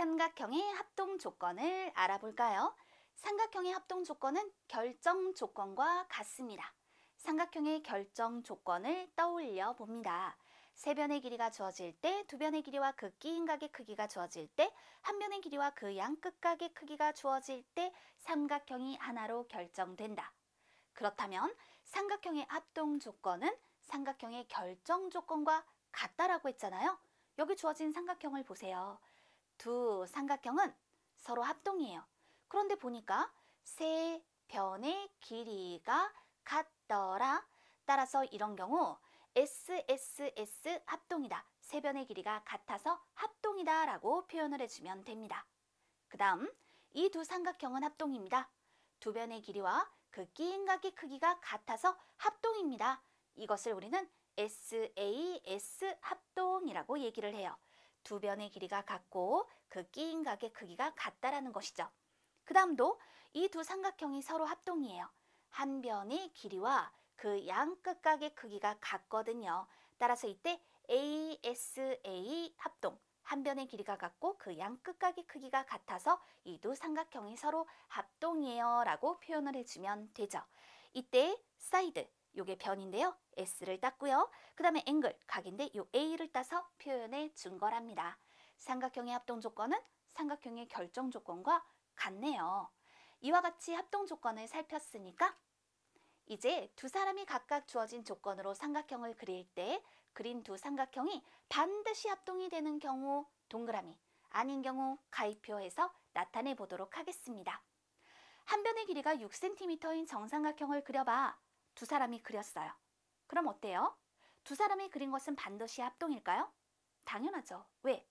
삼각형의 합동 조건을 알아볼까요? 삼각형의 합동 조건은 결정 조건과 같습니다. 삼각형의 결정 조건을 떠올려 봅니다. 세 변의 길이가 주어질 때, 두 변의 길이와 그 끼인각의 크기가 주어질 때, 한 변의 길이와 그 양끝각의 크기가 주어질 때 삼각형이 하나로 결정된다. 그렇다면 삼각형의 합동 조건은 삼각형의 결정 조건과 같다라고 했잖아요. 여기 주어진 삼각형을 보세요. 두 삼각형은 서로 합동이에요. 그런데 보니까 세 변의 길이가 같더라. 따라서 이런 경우 SSS 합동이다. 세 변의 길이가 같아서 합동이다 라고 표현을 해주면 됩니다. 그 다음 이 두 삼각형은 합동입니다. 두 변의 길이와 그 끼인각의 크기가 같아서 합동입니다. 이것을 우리는 SAS 합동이라고 얘기를 해요. 두 변의 길이가 같고 그 끼인각의 크기가 같다라는 것이죠. 그 다음도 이 두 삼각형이 서로 합동이에요. 한 변의 길이와 그 양끝각의 크기가 같거든요. 따라서 이때 ASA 합동, 한 변의 길이가 같고 그 양끝각의 크기가 같아서 이 두 삼각형이 서로 합동이에요 라고 표현을 해주면 되죠. 이때 사이드, 요게 변인데요. S를 땄고요. 그 다음에 앵글, 각인데 요 A를 따서 표현해 준 거랍니다. 삼각형의 합동 조건은 삼각형의 결정 조건과 같네요. 이와 같이 합동 조건을 살폈으니까 이제 두 사람이 각각 주어진 조건으로 삼각형을 그릴 때 그린 두 삼각형이 반드시 합동이 되는 경우 동그라미, 아닌 경우 가위표해서 나타내 보도록 하겠습니다. 한 변의 길이가 6cm인 정삼각형을 그려봐. 두 사람이 그렸어요. 그럼 어때요? 두 사람이 그린 것은 반드시 합동일까요? 당연하죠. 왜?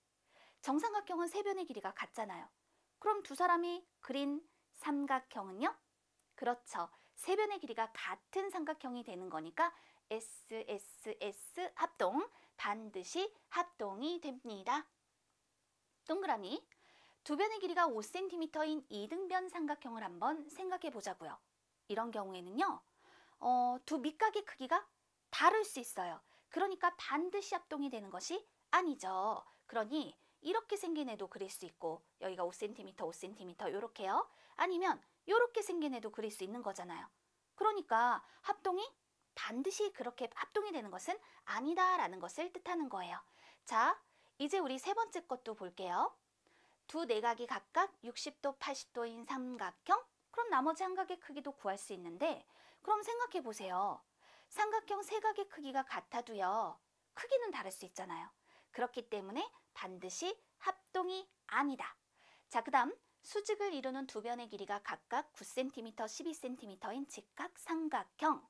정삼각형은 세 변의 길이가 같잖아요. 그럼 두 사람이 그린 삼각형은요? 그렇죠. 세 변의 길이가 같은 삼각형이 되는 거니까 SSS 합동, 반드시 합동이 됩니다. 동그라미, 두 변의 길이가 5cm인 이등변 삼각형을 한번 생각해 보자고요. 이런 경우에는요. 두 밑각의 크기가 다를 수 있어요. 그러니까 반드시 합동이 되는 것이 아니죠. 그러니 이렇게 생긴 애도 그릴 수 있고 여기가 5cm, 5cm 이렇게요. 아니면 이렇게 생긴 애도 그릴 수 있는 거잖아요. 그러니까 합동이 반드시 그렇게 합동이 되는 것은 아니다라는 것을 뜻하는 거예요. 자, 이제 우리 세 번째 것도 볼게요. 두 내각이 각각 60도, 80도인 삼각형? 그럼 나머지 한 각의 크기도 구할 수 있는데 그럼 생각해 보세요. 삼각형 세 각의 크기가 같아도요. 크기는 다를 수 있잖아요. 그렇기 때문에 반드시 합동이 아니다. 자, 그 다음 수직을 이루는 두 변의 길이가 각각 9cm, 12cm인 직각 삼각형.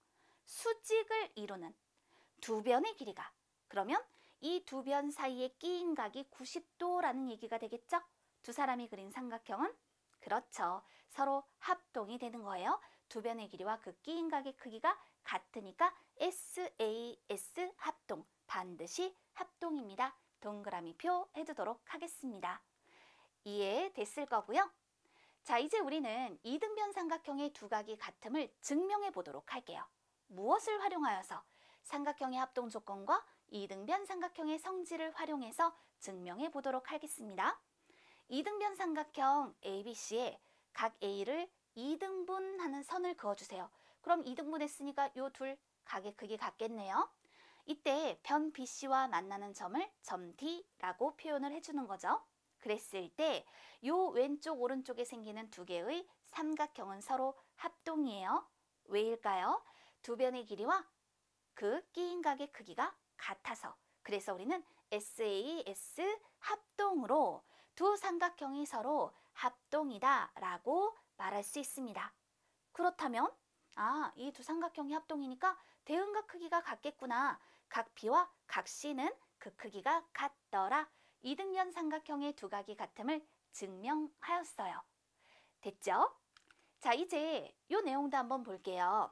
수직을 이루는 두 변의 길이가 그러면 이 두 변 사이의 끼인 각이 90도라는 얘기가 되겠죠? 두 사람이 그린 삼각형은 그렇죠. 서로 합동이 되는 거예요. 두 변의 길이와 그 끼인 각의 크기가 같으니까 SAS 합동, 반드시 합동입니다. 동그라미표 해두도록 하겠습니다. 이해됐을 거고요. 자, 이제 우리는 이등변 삼각형의 두 각이 같음을 증명해 보도록 할게요. 무엇을 활용하여서? 삼각형의 합동 조건과 이등변 삼각형의 성질을 활용해서 증명해 보도록 하겠습니다. 이등변 삼각형 ABC에 각 A를 2등분하는 선을 그어주세요. 그럼 2등분했으니까 요 둘 각의 크기 같겠네요. 이때 변 BC와 만나는 점을 점 D라고 표현을 해주는 거죠. 그랬을 때 요 왼쪽 오른쪽에 생기는 두 개의 삼각형은 서로 합동이에요. 왜일까요? 두 변의 길이와 그 끼인 각의 크기가 같아서. 그래서 우리는 SAS 합동으로 두 삼각형이 서로 합동이다 라고 말할 수 있습니다. 그렇다면 이 두 삼각형이 합동이니까 대응각 크기가 같겠구나. 각 B와 각 C는 그 크기가 같더라. 이등변 삼각형의 두 각이 같음을 증명하였어요. 됐죠? 자, 이제 이 내용도 한번 볼게요.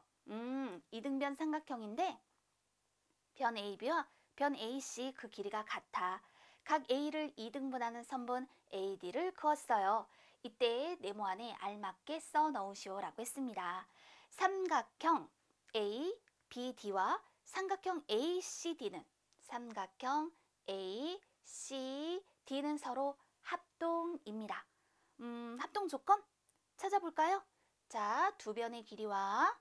이등변 삼각형인데 변 AB와 변 AC 그 길이가 같아. 각 A를 2등분하는 선분 AD를 그었어요. 이때 네모 안에 알맞게 써 넣으시오 라고 했습니다. 삼각형 ABD와 삼각형 ACD는 서로 합동입니다. 합동 조건 찾아볼까요? 자, 두 변의 길이와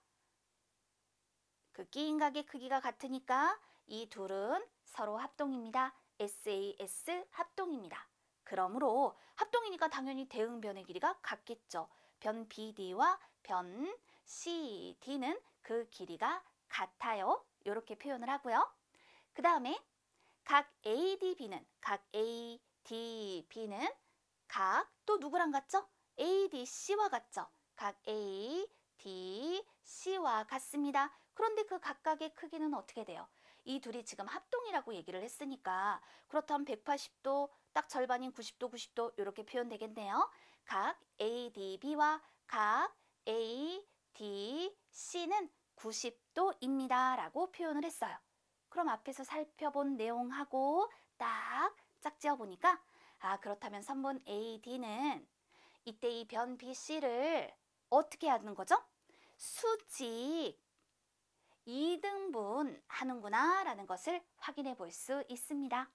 그 끼인 각의 크기가 같으니까 이 둘은 서로 합동입니다. SAS 합동입니다. 그러므로 합동이니까 당연히 대응변의 길이가 같겠죠. 변 BD와 변 CD는 그 길이가 같아요. 이렇게 표현을 하고요. 그 다음에 각 ADB는 각 또 누구랑 같죠? ADC와 같죠? 각 ADC와 같습니다. 그런데 그 각각의 크기는 어떻게 돼요? 이 둘이 지금 합동이라고 얘기를 했으니까 그렇다면 180도 딱 절반인 90도 90도 이렇게 표현되겠네요. 각 ADB와 각 ADC는 90도입니다 라고 표현을 했어요. 그럼 앞에서 살펴본 내용하고 딱 짝지어 보니까 그렇다면 선분 AD는 이때 이 변 BC를 어떻게 하는 거죠? 수직 2등분 하는구나 라는 것을 확인해 볼 수 있습니다.